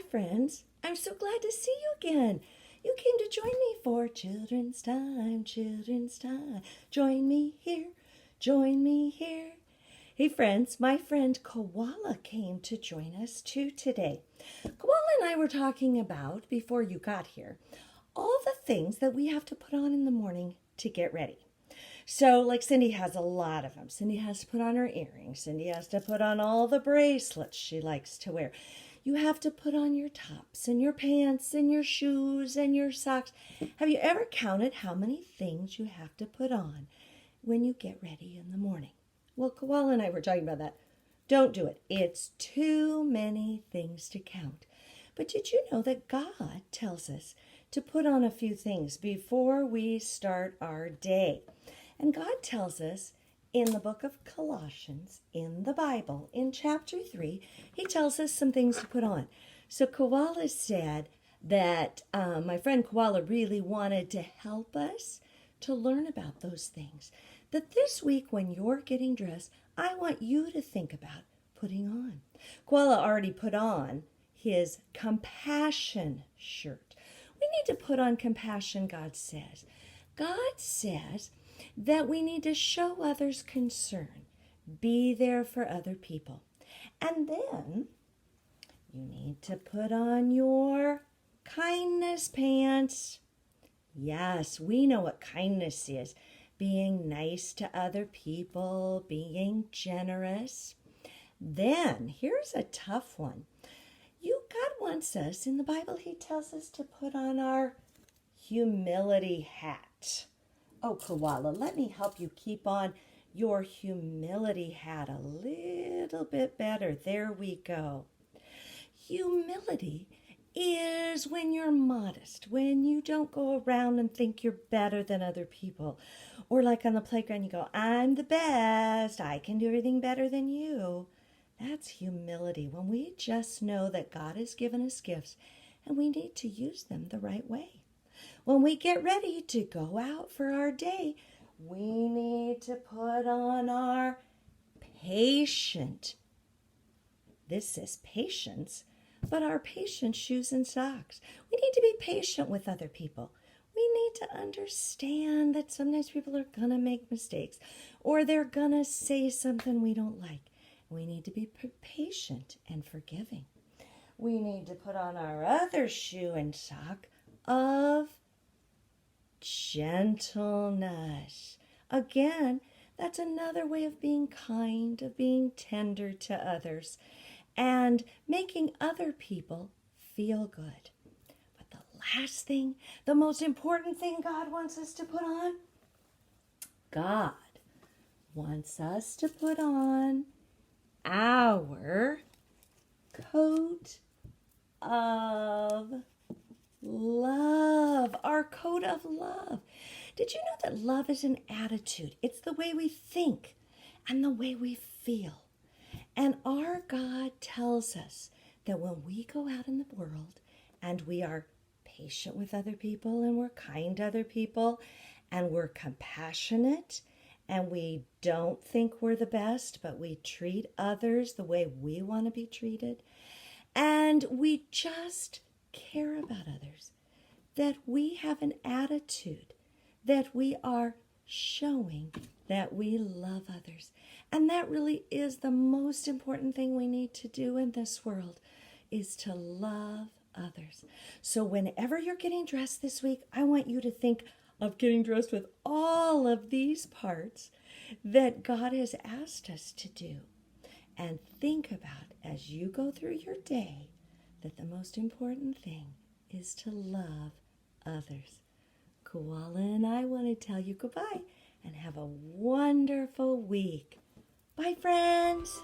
friends. I'm so glad to see you again. You came to join me for Children's Time, Children's Time. Join me here, join me here. Hey friends, my friend Koala came to join us too today. Koala and I were talking about, before you got here, all the things that we have to put on in the morning to get ready. So, like Cindy has a lot of them. Cindy has to put on her earrings. Cindy has to put on all the bracelets she likes to wear. You have to put on your tops and your pants and your shoes and your socks. Have you ever counted how many things you have to put on when you get ready in the morning? Well, Koala and I were talking about that. Don't do it. It's too many things to count. But did you know that God tells us to put on a few things before we start our day? And God tells us in the book of Colossians, in the Bible, in chapter 3, he tells us some things to put on. So Koala said that my friend Koala really wanted to help us to learn about those things. That this week when you're getting dressed, I want you to think about putting on. Koala already put on his compassion shirt. We need to put on compassion, God says. God says that we need to show others concern, be there for other people. And then you need to put on your kindness pants. Yes, we know what kindness is. Being nice to other people, being generous. Then, here's a tough one. God wants us, in the Bible, he tells us to put on our humility hat. Oh, Koala, let me help you keep on your humility hat a little bit better. There we go. Humility is when you're modest, when you don't go around and think you're better than other people. Or like on the playground, you go, I'm the best. I can do everything better than you. That's humility, when we just know that God has given us gifts and we need to use them the right way. When we get ready to go out for our day, we need to put on our patient. This says patience, but our patient shoes and socks. We need to be patient with other people. We need to understand that sometimes people are going to make mistakes or they're going to say something we don't like. We need to be patient and forgiving. We need to put on our other shoe and sock of gentleness. Again, that's another way of being kind, of being tender to others, and making other people feel good. But the last thing, the most important thing God wants us to put on, God wants us to put on our coat of love. Our coat of love. Did you know that love is an attitude? It's the way we think and the way we feel. And our God tells us that when we go out in the world and we are patient with other people and we're kind to other people and we're compassionate and we don't think we're the best, but we treat others the way we want to be treated, and we just care about others, that we have an attitude, that we are showing that we love others. And that really is the most important thing we need to do in this world, is to love others. So whenever you're getting dressed this week, I want you to think of getting dressed with all of these parts that God has asked us to do. And think about, as you go through your day, that the most important thing is to love others. Koala and I want to tell you goodbye and have a wonderful week. Bye, friends.